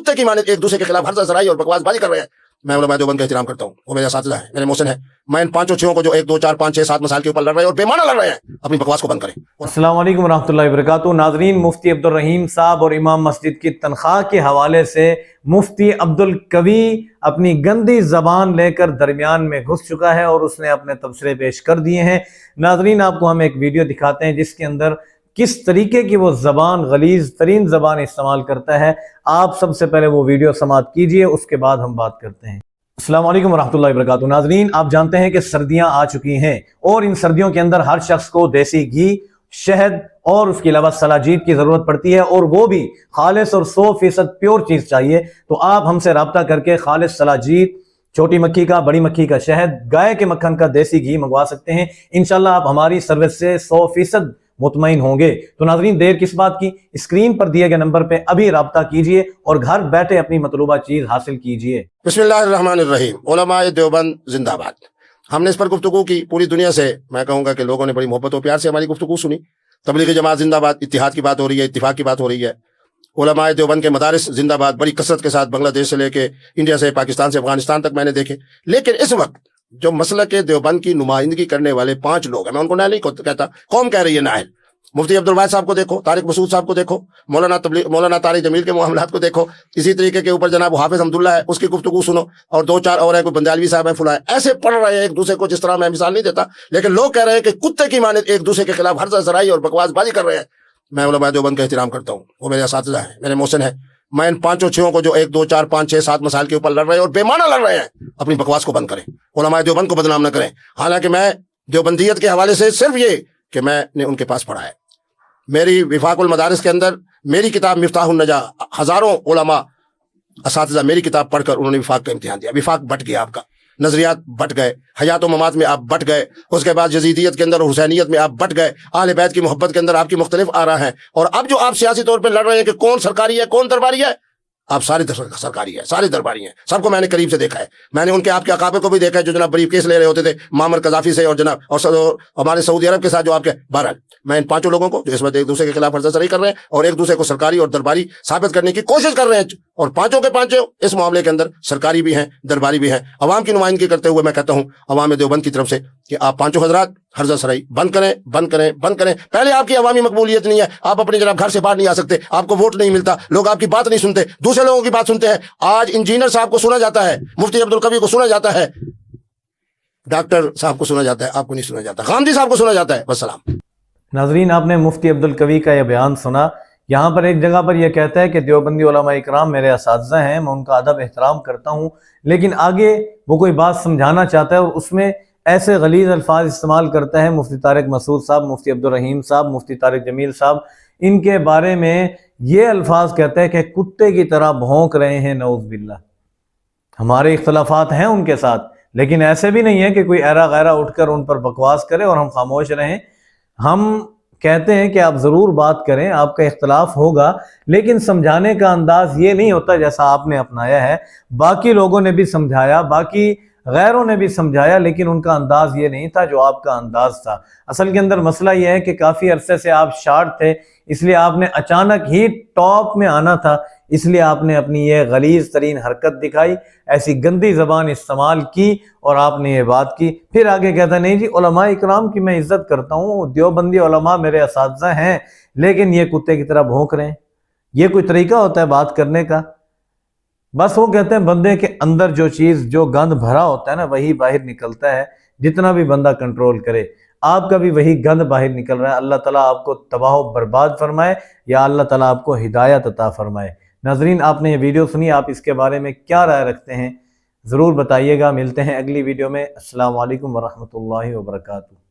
कुत्ते की माने एक दूसरे के खिलाफ हर सराई और बकवासबाजी कर रहे हैं। मैं उलमा देवबंद का एहतराम करता हूँ, वो मेरे असातिज़ा है, मेरे मोहसिन है। मैं इन पांचों छयों को जो 1 2 4 5 6 7 मसाइल के ऊपर लड़ रहे हैं और बेमाना लड़ रहे हैं, अपनी बकवास को बंद करें। अस्सलाम वालेकुम रहमतुल्लाहि व बरकातुहू। नाज़रीन, मुफ्ती अब्दुल रहीम साहब और इमाम मस्जिद की तनख्वाह के हवाले से मुफ्ती अब्दुल कवी अपनी गंदी ज़बान लेकर दरमियान में घुस चुका है और उसने अपने तबसरे पेश कर दिए हैं। नाज़रीन, आपको हम एक वीडियो दिखाते हैं जिसके अंदर किस तरीके की वो ज़बान, गलीज़ तरीन ज़बान इस्तेमाल करता है। आप सबसे पहले वो वीडियो समाअत कीजिए, उसके बाद हम बात करते हैं। अस्सलाम वालेकुम रहमतुल्लाहि व बरकातुहू। नाज़रीन, आप जानते हैं कि सर्दियां आ चुकी हैं और इन सर्दियों के अंदर हर शख्स को देसी घी, शहद और उसके अलावा सलाजीत की ज़रूरत पड़ती है, और वो भी खालिस और 100% प्योर चीज़ चाहिए। तो आप हमसे रब्ता करके खालिस सलाजीत, छोटी मक्खी का, बड़ी मक्खी का शहद, गाय के मक्खन का देसी घी मंगवा सकते हैं। इंशाल्लाह आप हमारी सर्विस से 100% मुतमईन होंगे। तो नाज़रीन, देर किस बात की, स्क्रीन पर दिए गए नंबर पे अभी रब्ता कीजिए और घर बैठे अपनी मतलूबा चीज़ हासिल कीजिए। बिस्मिल्लाहिर्रहमानिर्रहीम। उलमाए देवबंद जिंदाबाद। हमने इस पर गुफ्तगू की, पूरी दुनिया से मैं कहूँगा कि लोगों ने बड़ी मोहब्बत और प्यार से हमारी गुफ्तगू सुनी। तबलीगी जमात जिंदाबाद, इत्तिहाद की बात हो रही है, इत्तिफाक की बात हो रही है। उलमाए देवबंद के मदारिस जिंदाबाद, बड़ी कसरत के साथ बांग्लादेश से लेके इंडिया से, पाकिस्तान से, अफगानिस्तान तक मैंने देखे। लेकिन इस वक्त जो मसलक देवबंद की नुमाइंदगी करने वाले 5 लोग हैं, मैं उनको नाइल नहीं कहता, कौम कह रही है नाइल। मुफ्ती अब्दुल वाहिद साहब को देखो, तारिक मसूद साहब को देखो, मौलाना तारिक जमील के मामलात को देखो, इसी तरीके के ऊपर जनाब हाफिज अब्दुल्ला है, उसकी गुफ्तगू सुनो, और 2 4 और है, कोई बंदालवी साहब है, फुला है, ऐसे पढ़ रहे हैं एक दूसरे को, जिस तरह मैं मिसाल नहीं देता, लेकिन लोग कह रहे हैं कि कुत्ते की माने एक दूसरे के खिलाफ हर सराई और बकवासबाजी कर रहे हैं। मैं उलमा देवबंद का एहतराम करता हूँ, वो मेरे असातिज़ा है, मेरे मोहसिन है। मैं इन पांचों छयों को जो 1 2 4 5 6 7 मसाइल के ऊपर लड़ रहे हैं और बेमाना लड़ रहे हैं, अपनी बकवास को बंद करें, उलमा देवबंद को बदनाम न करें। हालांकि मैं देवबंदियत के हवाले से सिर्फ ये कि मैंने उनके पास पढ़ा है। मेरी विफाकुल मदारिस के अंदर मेरी किताब मिफ्ताहुन नजा, हजारों उलमा असातिज़ा मेरी किताब पढ़कर उन्होंने विफाक का इम्तिहान दिया। विफाक बट गया, आपका नजरियात बट गए, हयात ममात में आप बट गए, उसके बाद यजीदियत के अंदर और हुसैनियत में आप बट गए, आले बैत की मोहब्बत के अंदर आपकी मुख्तलिफ आ रहा है। और अब जो आप सियासी तौर पर लड़ रहे हैं कि कौन सरकारी है कौन दरबारी है, आप सारे सरकारी है, सारे दरबारी हैं, सबको मैंने करीब से देखा है। मैंने उनके आपके अकाबे को भी देखा है, जो जनाब ब्रीफ केस ले रहे होते थे मामर कजाफी से, और जनाब और हमारे सऊदी अरब के साथ जो आपके। बहरहाल मैं इन 5 लोगों को जो इस वक्त एक दूसरे के खिलाफ हर्जासराई कर रहे हैं और एक दूसरे को सरकारी और दरबारी साबित करने की कोशिश कर रहे हैं, और पांचों के पांचों इस मामले के अंदर सरकारी भी हैं, दरबारी भी हैं। अवाम की नुमाइंदगी करते हुए मैं कहता हूं अवाम देवबंद की तरफ से कि आप पांचों हजरात हर्जासराई बंद करें, बंद करें, बंद करें। पहले आपकी अवामी मकबूलियत नहीं है, आप अपने जनाब घर से बाहर नहीं आ सकते, आपको वोट नहीं मिलता, लोग आपकी बात नहीं सुनते, दूसरे लोगों की बात सुनते हैं। आज इंजीनियर साहब को सुना जाता है, मुफ्ती अब्दुल कवी को सुना जाता है, डॉक्टर साहब को सुना जाता है, आपको नहीं सुना जाता, गांधी साहब को सुना जाता है। वस्सलाम। नाज़रीन, आपने मुफ्ती अब्दुल कवी का यह बयान सुना। यहाँ पर एक जगह पर यह कहता है कि देवबंदी उलमा इकराम मेरे असातिज़ा हैं, मैं उनका अदब एहतराम करता हूँ, लेकिन आगे वो कोई बात समझाना चाहता है और उसमें ऐसे गलीज़ अल्फाज इस्तेमाल करता है। मुफ्ती तारिक मसूद साहब, मुफ्ती अब्दुल रहीम साहब, मुफ्ती तारिक जमील साहब, इनके बारे में ये अल्फाज कहते हैं कि कुत्ते की तरह भौंक रहे हैं, नऊज़ बिल्लाह। हमारे इख्तलाफात हैं उनके साथ, लेकिन ऐसे भी नहीं है कि कोई ऐरा गैरा उठकर उन पर बकवास करे और हम खामोश रहें। हम कहते हैं कि आप ज़रूर बात करें, आपका इख्तलाफ होगा, लेकिन समझाने का अंदाज़ ये नहीं होता जैसा आपने अपनाया है। बाकी लोगों ने भी समझाया, बाकी गैरों ने भी समझाया, लेकिन उनका अंदाज़ ये नहीं था जो आपका अंदाज़ था। असल के अंदर मसला ये है कि काफ़ी अरसे से आप शार्ट थे, इसलिए आपने अचानक ही टॉप में आना था, इसलिए आपने अपनी ये गलीज़ तरीन हरकत दिखाई, ऐसी गंदी ज़बान इस्तेमाल की और आपने ये बात की। फिर आगे कहता नहीं जी, उलमा इकराम की मैं इज़्ज़त करता हूँ, देवबंदी उलमा मेरे असातिज़ा हैं, लेकिन ये कुत्ते की तरह भौंक रहे हैं। ये कोई तरीका होता है बात करने का? बस वो कहते हैं बंदे के अंदर जो चीज़, जो गंद भरा होता है ना, वही बाहर निकलता है, जितना भी बंदा कंट्रोल करे। आपका भी वही गंद बाहर निकल रहा है। अल्लाह ताला आपको तबाह व बर्बाद फरमाए, या अल्लाह ताला आपको हिदायत अता फरमाए। नाज़रीन, आपने ये वीडियो सुनी, आप इसके बारे में क्या राय रखते हैं ज़रूर बताइएगा। मिलते हैं अगली वीडियो में। अस्सलाम वालेकुम वरहमतुल्लाहि वबरकातुहू।